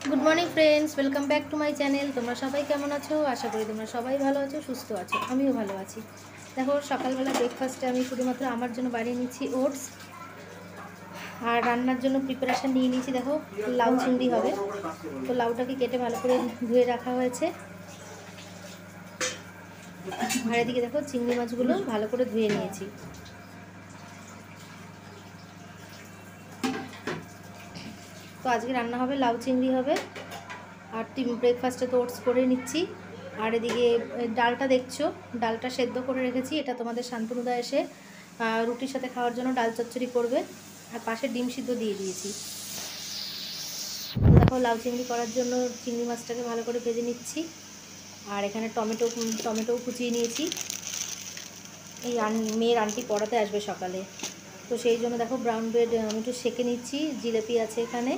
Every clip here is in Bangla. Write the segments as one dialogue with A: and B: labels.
A: Good morning friends, welcome back to my channel. তোমরা সবাই কেমন আছো? আশা করি তোমরা সবাই ভালো আছো, সুস্থ আছো। আমিও ভালো আছি। দেখো, সকালবেলা ব্রেকফাস্টে আমি শুধুমাত্র আমার জন্য বানিয়ে নিচ্ছি ওটস, আর রান্নার জন্য প্রিপারেশান নিয়ে নিয়েছি। দেখো, লাউ চিংড়ি হবে, তো লাউটাকে কেটে ভালো করে ধুয়ে রাখা হয়েছে। আর এদিকে দেখো, চিংড়ি মাছগুলো ভালো করে ধুয়ে নিয়েছি। তো আজকে রান্না হবে, লাউ চিংড়ি হবে। আর ব্রেকফাস্টে তো ওটস করে নিচ্ছি। আর এদিকে ডালটা দেখছো, ডালটা সেদ্ধ করে রেখেছি। এটা তোমাদের শান্তনুদা এসে রুটির সাথে খাওয়ার জন্য ডাল চচ্চড়ি করবে। আর পাশে ডিম সিদ্ধ দিয়ে দিয়েছি। দেখো, লাউ চিংড়ি করার জন্য চিংড়ি মাছটাকে ভালো করে ভেজে নিচ্ছি। আর এখানে টমেটোও কুচিয়ে নিয়েছি। এই মেয়ের আন্টি পড়াতে আসবে সকালে, তো সেই জন্য দেখো ব্রাউন ব্রেড আমি একটু সেঁকে নিচ্ছি। জিলেপি আছে এখানে,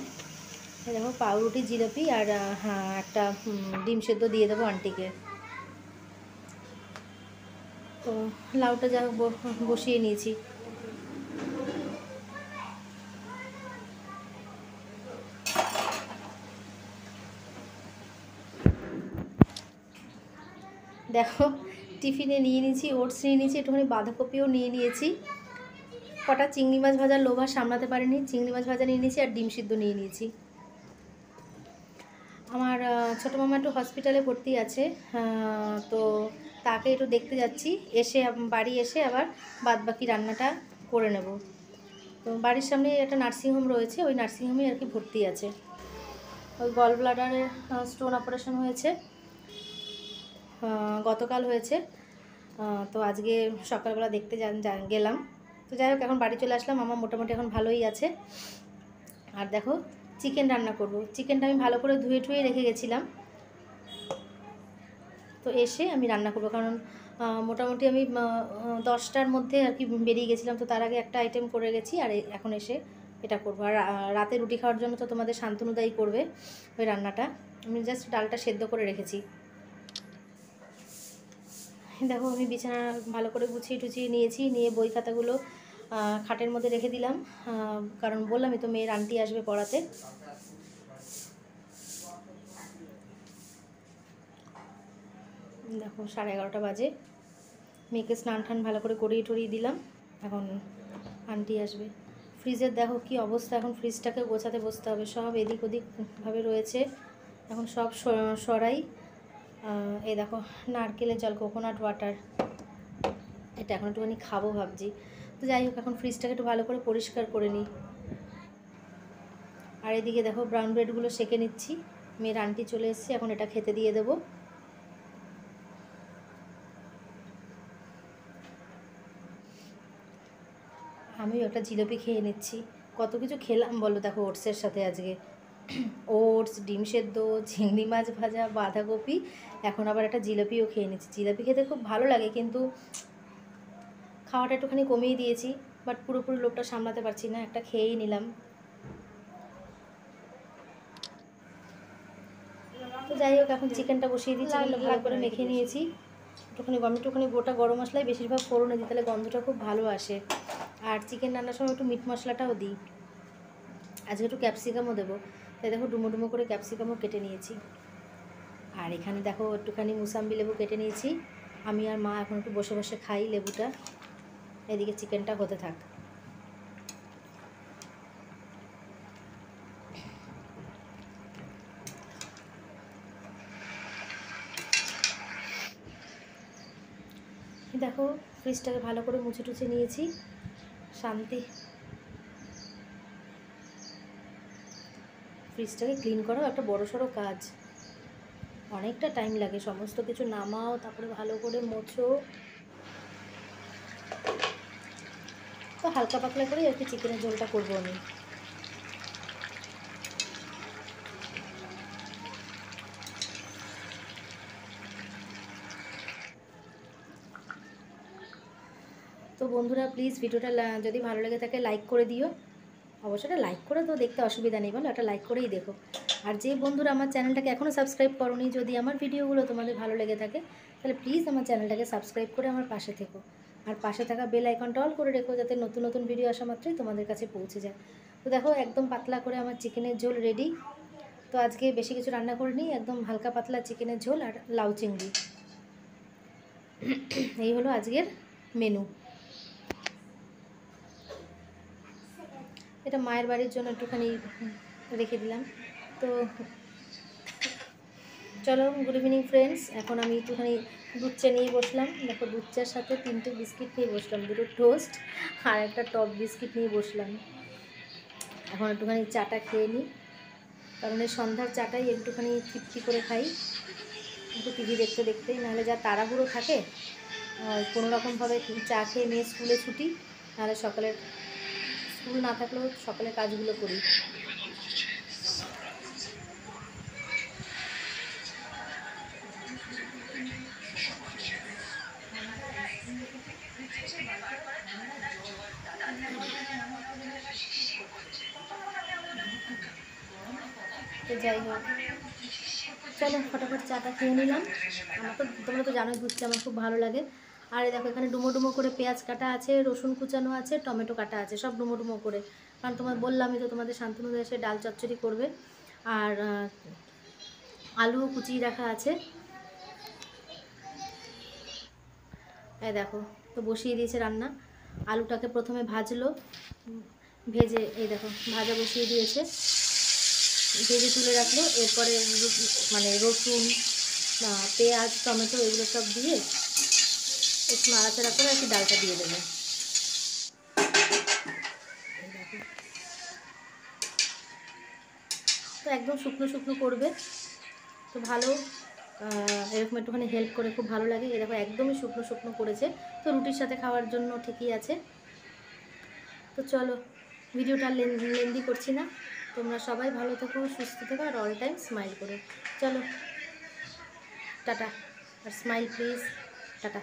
A: দেখো পাউরুটি, জিলাপি আর হ্যাঁ একটা ডিম সেদ্ধ দিয়ে দেবো আন্টিকে। তো লাউটা যা বসিয়ে নিয়েছি। দেখো, টিফিনে নিয়ে নিয়েছি ওটস, নিয়ে নিয়েছি একটুখানি বাঁধাকপিও নিয়ে নিয়েছি। কটা চিংড়ি মাছ ভাজার লোভ আর সামলাতে পারিনি, চিংড়ি মাছ ভাজা নিয়ে নিয়েছি আর ডিম সিদ্ধ নিয়ে নিয়েছি। আমার ছোটো মামা একটু হসপিটালে ভর্তি আছে, তো তাকে একটু দেখতে যাচ্ছি। এসে বাড়ি এসে আবার বাদবাকি রান্নাটা করে নেব। তো বাড়ির সামনে একটা নার্সিংহোম রয়েছে, ওই নার্সিংহোমে আর কি ভর্তি আছে। ওই গল ব্লাডারে স্টোন অপারেশন হয়েছে, গতকাল হয়েছে। তো আজকে সকালবেলা দেখতে গেলাম। তো যাই হোক, এখন বাড়ি চলে আসলাম। আমার মোটামুটি এখন ভালোই আছে। আর দেখো, চিকেন রান্না করব। চিকেনটা আমি ভালো করে ধুয়ে ঠুয়ে রেখে গেছিলাম, তো এসে আমি রান্না করব। কারণ মোটামুটি আমি 10টার মধ্যে আর কি বেরিয়ে গেছিলাম, তো তার আগে একটা আইটেম করে গেছি। আর এখন এসে এটা করবো। আর রাতে রুটি খাওয়ার জন্য তো তোমাদের শান্তনুদাই করবে ওই রান্নাটা। আমি জাস্ট ডালটা সেদ্ধ করে রেখেছি। দেখো, আমি বিছানা ভালো করে গুছিয়ে টুছিয়ে নিয়েছি, নিয়ে বই খাতাগুলো খাটের মধ্যে রেখে দিলাম। কারণ বললামই তো, মেয়ের আন্টি আসবে পড়াতে। দেখো, 11:30 বাজে। মেয়েকে স্নান টান ভালো করে করিয়ে টরিয়ে দিলাম। এখন আন্টি আসবে। ফ্রিজের দেখো কি অবস্থা, এখন ফ্রিজটাকে গোছাতে বসতে হবে। সব এদিক ওদিকভাবে রয়েছে, এখন সব সরাই। এই দেখো, নারকেলের জল, কোকোনাট ওয়াটার, এটা এখন একটুখানি খাবো ভাবছি। তো যাই হোক, এখন ফ্রিজটাকে একটু ভালো করে পরিষ্কার করে নিই। আর এদিকে দেখো, ব্রাউন ব্রেডগুলো সেঁকে নিচ্ছি। মেয়ের আন্টি চলে এসেছে, এখন এটা খেতে দিয়ে দেবো। আমিও একটা জিলিপি খেয়ে নিচ্ছি। কত কিছু খেলাম বলো। দেখো, ওটসের সাথে আজকে ওটস, ডিম সেদ্ধ, চিংড়ি মাছ ভাজা, বাঁধাকপি, এখন আবার একটা জিলিপিও খেয়ে নিচ্ছি। জিলিপি খেতে খুব ভালো লাগে, কিন্তু খাওয়াটা একটুখানি কমিয়ে দিয়েছি। বাট পুরোপুরি লোভটা সামলাতে পারছি না, একটা খেয়েই নিলাম। তো যাই হোক, এখন চিকেনটা বসিয়ে দিই। চিকেনটা ভালো করে মেখে নিয়েছি। একটুখানি গোটা গরম মশলাই বেশিরভাগ ফোড়নে দিই, তাহলে গন্ধটা খুব ভালো আসে। আর চিকেন রান্নার সময় একটু মিট মশলাটাও দিই। আজকে একটু ক্যাপসিকামও দেবো, তাই দেখো ডুমো ডুমো করে ক্যাপসিকামও কেটে নিয়েছি। আর এখানে দেখো, একটুখানি মুসাম্বি লেবু কেটে নিয়েছি। আমি আর মা এখন একটু বসে বসে খাই লেবুটা। এদিকে চিকেনটা হতে থাক। দেখো, ফ্রিজটাকে ভালো করে মুছে টুছে নিয়েছি। শান্তি। ফ্রিজটাকে ক্লিন করাও একটা বড়সড় কাজ, অনেকটা টাইম লাগে। সমস্ত কিছু নামাও, তারপরে ভালো করে মোছো। তো হালকা পাতলা করেই আর কি চিকেনের ঝোলটা করবো আমি। তো বন্ধুরা, প্লিজ ভিডিওটা যদি ভালো লেগে থাকে লাইক করে দিও। অবশ্যই লাইক করে তো দেখতে অসুবিধা নেই, বলো, একটা লাইক করেই দেখো। আর যে বন্ধুরা আমার চ্যানেলটাকে এখনও সাবস্ক্রাইব করোনি, যদি আমার ভিডিওগুলো তোমাদের ভালো লেগে থাকে, তাহলে প্লিজ আমার চ্যানেলটাকে সাবস্ক্রাইব করে আমার পাশে থেকো। আর পাশে থাকা বেল আইকনটা অল করে রেখো, যাতে নতুন নতুন ভিডিও আসা মাত্রই তোমাদের কাছে পৌঁছে যায়। তো দেখো, একদম পাতলা করে আমার চিকেনের ঝোল রেডি। তো আজকে বেশি কিছু রান্না করিনি, একদম হালকা পাতলা চিকেনের ঝোল আর লাউ চিংড়ি, এই হলো আজকের মেনু। এটা মায়ের বাড়ির জন্য একটুখানি রেখে দিলাম। তো চলো, গুড ইভিনিং ফ্রেন্ডস। এখন আমি একটুখানি দুধ চা নিয়ে বসলাম। দেখো, দুধ চার সাথে 3টে বিস্কিট নিয়ে বসলাম, 2টো টোস্ট আর একটা টপ বিস্কিট নিয়ে বসলাম। এখন একটুখানি চাটা খেয়ে নিই, কারণ এই সন্ধ্যার চাটাই একটুখানি তৃপ্তি করে খাই, একটু টিভি দেখতে দেখতেই, নাহলে যা তাড়াহুড়ো থাকে কোনো রকমভাবে চা খেয়ে নিয়ে স্কুলে ছুটি, নাহলে সকালের স্কুল না থাকলেও সকালের কাজগুলো করি। তো যাই হোক, চলো ফটাফট চাটা খেয়ে নিলাম। আমার তো, তোমরা তো জানোই দুধ চা আমার খুব ভালো লাগে। আর দেখো, এখানে ডুমো ডুমো করে পেঁয়াজ কাটা আছে, রসুন কুচানো আছে, টমেটো কাটা আছে, সব ডুমো ডুমো করে, কারণ তোমার বললামই তো তোমাদের শান্তনু এসে ডাল চচ্চড়ি করবে। আর আলুও কুচিয়ে রাখা আছে। এই দেখো, তো বসিয়ে দিয়েছে রান্না। আলুটাকে প্রথমে ভাজলো, ভেজে এই দেখো ভাজা বসিয়ে দিয়েছে, ভেজে তুলে রাখলো। এরপরে মানে রসুন, পেঁয়াজ, টমেটো এগুলো সব দিয়ে একটু নাড়াচাড়া করে আর কি ডালটা দিয়ে দেবে। তো একদম শুকনো শুকনো করবে, তো ভালো, এরকম একটুখানি হেল্প করে খুব ভালো লাগে। এরকম একদমই শুকনো শুকনো করেছে, তো রুটির সাথে খাওয়ার জন্য ঠিকই আছে। তো চলো, ভিডিওটা লেন্দি করছি না, তোমরা সবাই ভালো থেকো, সুস্থ থেকো, আর অল টাইম স্মাইল করো। চলো টাটা, আর স্মাইল প্লিজ, টাটা।